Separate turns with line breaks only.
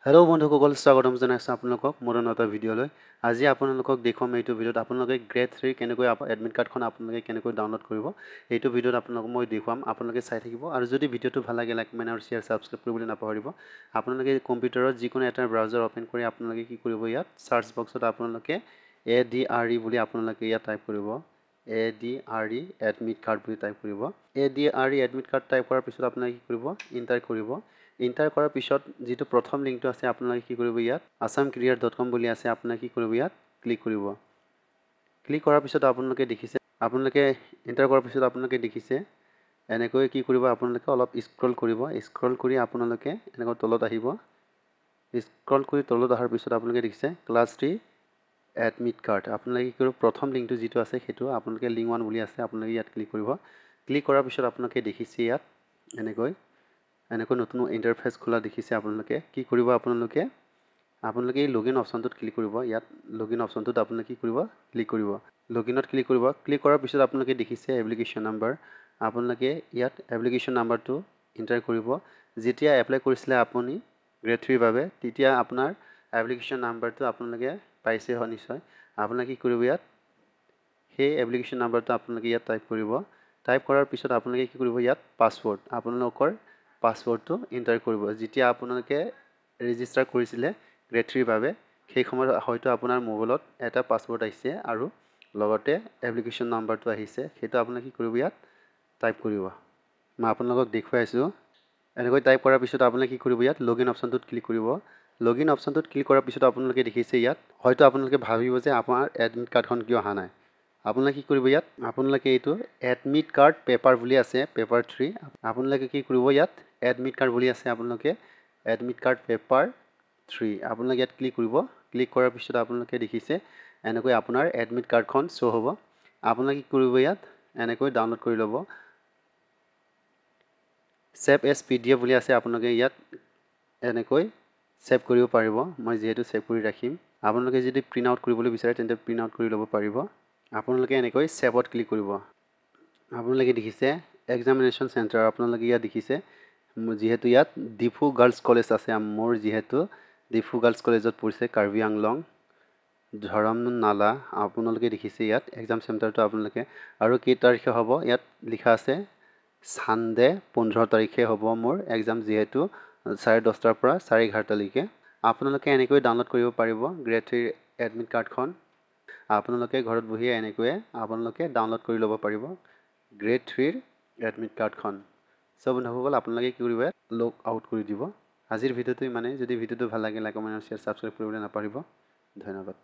Hello' বন্ধুসকল, স্বাগতম জনাইছোঁ আপোনালোকক মোৰ এটা ভিডিঅ'লৈ। আজি আপোনালোকক দেখুৱাম এইটো ভিডিঅ'ত আপোনালোকে গ্ৰেড 3 কেনেকৈ এডমিট কাৰ্ডখন আপোনালোকে কেনেকৈ ডাউনলোড কৰিব। এইটো ভিডিঅ'ত আপোনালোকক মই দেখুৱাম, আপোনালোকে চাই থাকিব। আৰু যদি ভিডিঅ'টো ভাল লাগে লাইক কমেণ্ট আৰু শ্বেয়াৰ ছাবস্ক্ৰাইব কৰিবলৈ নাপাহৰিব। আপোনালোকে কম্পিউটাৰত যিকোনো এটা ব্ৰাউজাৰ অ'পেন কৰি আপোনালোকে কি কৰিব, ইয়াত চাৰ্চ বক্সত আপোনালোকে ADRE বুলি আপোনালোকে ইয়াত টাইপ কৰিব। ADRE এডমিট কাৰ্ড বুলি টাইপ কৰিব। ADRE এডমিট কাৰ্ড টাইপ কৰাৰ পিছত আপোনালোকে কি কৰিব, ইণ্টাৰ কৰিব। ইণ্টাৰ কৰাৰ পিছত যিটো প্ৰথম লিংকটো আছে আপোনালোকে কি কৰিব, ইয়াত assamcareer.com বুলি আছে, আপোনালোকে কি কৰিব, ইয়াত ক্লিক কৰিব। ক্লিক কৰাৰ পিছত আপোনালোকে দেখিছে, আপোনালোকে এণ্টাৰ কৰাৰ পিছত আপোনালোকে দেখিছে এনেকৈ কি কৰিব, আপোনালোকে অলপ স্ক্ৰল কৰিব। স্ক্ৰল কৰি আপোনালোকে এনেকৈ তলত আহিব। স্ক্ৰল কৰি তলত অহাৰ পিছত আপোনালোকে দেখিছে ক্লাছ 3 এডমিট কাৰ্ড। আপোনালোকে কি কৰিব, প্ৰথম লিংকটো যিটো আছে সেইটো আপোনালোকে লিংক 1 বুলি আছে, আপোনালোকে ইয়াত ক্লিক কৰিব। ক্লিক কৰাৰ পিছত আপোনালোকে দেখিছে ইয়াত এনেকৈ নতুন ইণ্টাৰফেচ খোলা দেখিছে। আপোনালোকে কি কৰিব, আপোনালোকে এই লগইন অপশ্যনটোত ক্লিক কৰিব। ইয়াত লগইন অপশ্যনটোত আপোনালোকে কি কৰিব, ক্লিক কৰিব। লগইনত ক্লিক কৰিব। ক্লিক কৰাৰ পিছত আপোনালোকে দেখিছে এপ্লিকেশ্যন নাম্বাৰ। আপোনালোকে ইয়াত এপ্লিকেশ্যন নাম্বাৰটো এণ্টাৰ কৰিব। যেতিয়া এপ্লাই কৰিছিলে আপুনি গ্ৰেড 3ৰ বাবে, তেতিয়া আপোনাৰ এপ্লিকেশ্যন নাম্বাৰটো আপোনালোকে পাইছে হয় নিশ্চয়। আপোনালোকে কি কৰিব, ইয়াত সেই এপ্লিকেশ্যন নাম্বাৰটো আপোনালোকে ইয়াত টাইপ কৰিব। টাইপ কৰাৰ পিছত আপোনালোকে কি কৰিব, ইয়াত পাছৱৰ্ড, আপোনালোকৰ পাছৱৰ্ডটো এণ্টাৰ কৰিব। যেতিয়া আপোনালোকে ৰেজিষ্টাৰ কৰিছিলে গ্ৰেড 3ৰ বাবে, সেই সময়ত হয়তো আপোনাৰ মোবাইলত এটা পাছৱৰ্ড আহিছে আৰু লগতে এপ্লিকেশ্যন নাম্বাৰটো আহিছে, সেইটো আপোনালোকে কি কৰিব, ইয়াত টাইপ কৰিব। মই আপোনালোকক দেখুৱাই আছোঁ। এনেকৈ টাইপ কৰাৰ পিছত আপোনালোকে কি কৰিব, ইয়াত লগইন অপশ্যনটোত ক্লিক কৰিব। লগইন অপশ্যনটোত ক্লিক কৰাৰ পিছত আপোনালোকে দেখিছে ইয়াত হয়তো আপোনালোকে ভাবিব যে আপোনাৰ এডমিট কাৰ্ডখন কিয় অহা নাই। আপোনালোকে কি কৰিব, ইয়াত আপোনালোকে এইটো এডমিট কাৰ্ড পেপাৰ বুলি আছে, পেপাৰ 3। আপোনালোকে কি কৰিব, ইয়াত এডমিট কাৰ্ড বুলি আছে, আপোনালোকে এডমিট কাৰ্ড পেপাৰ 3 আপোনালোকে ইয়াত ক্লিক কৰিব। ক্লিক কৰাৰ পিছত আপোনালোকে দেখিছে এনেকৈ আপোনাৰ এডমিট কাৰ্ডখন শ্ব' হ'ব। আপোনালোকে কি কৰিব, ইয়াত এনেকৈ ডাউনলোড কৰি ল'ব। ছেভ এছ PDF বুলি আছে, আপোনালোকে ইয়াত এনেকৈ ছেভ কৰিব পাৰিব। মই যিহেতু ছেভ কৰি ৰাখিম। আপোনালোকে যদি প্ৰিণ্ট আউট কৰিবলৈ বিচাৰে তেন্তে প্ৰিণ্ট আউট কৰি ল'ব পাৰিব। আপোনালোকে এনেকৈ ছেভত ক্লিক কৰিব। আপোনালোকে দেখিছে এক্সামিনেশ্যন চেণ্টাৰ, আপোনালোকে ইয়াত দেখিছে যিহেতু ইয়াত ডিফু গাৰ্লছ কলেজ আছে, মোৰ যিহেতু ডিফু গাৰ্লছ কলেজত পৰিছে কাৰ্বি আংলং ধৰমনালা। আপোনালোকে দেখিছে ইয়াত এক্সাম চেণ্টাৰটো আপোনালোকে, আৰু কেই তাৰিখে হ'ব ইয়াত লিখা আছে, ছানডে 15 তাৰিখে হ'ব মোৰ এক্সাম, যিহেতু 10:30 পৰা 11:30লৈকে। আপোনালোকে এনেকৈ ডাউনলোড কৰিব পাৰিব গ্ৰেড 3 এডমিট কাৰ্ডখন। আপোনালোকে ঘৰত বহিয়ে এনেকৈয়ে আপোনালোকে ডাউনলোড কৰি ল'ব পাৰিব গ্ৰেড 3ৰ এডমিট কাৰ্ডখন। সব বন্ধুসকল, আপোনালোকে কি কৰিব, লগ আউট কৰি দিব। আজিৰ ভিডিঅ'টো ইমানেই। যদি ভিডিঅ'টো ভাল লাগে লাইক কমেণ্ট আৰু শ্বেয়াৰ ছাবস্ক্ৰাইব কৰিবলৈ নাপাহৰিব। ধন্যবাদ।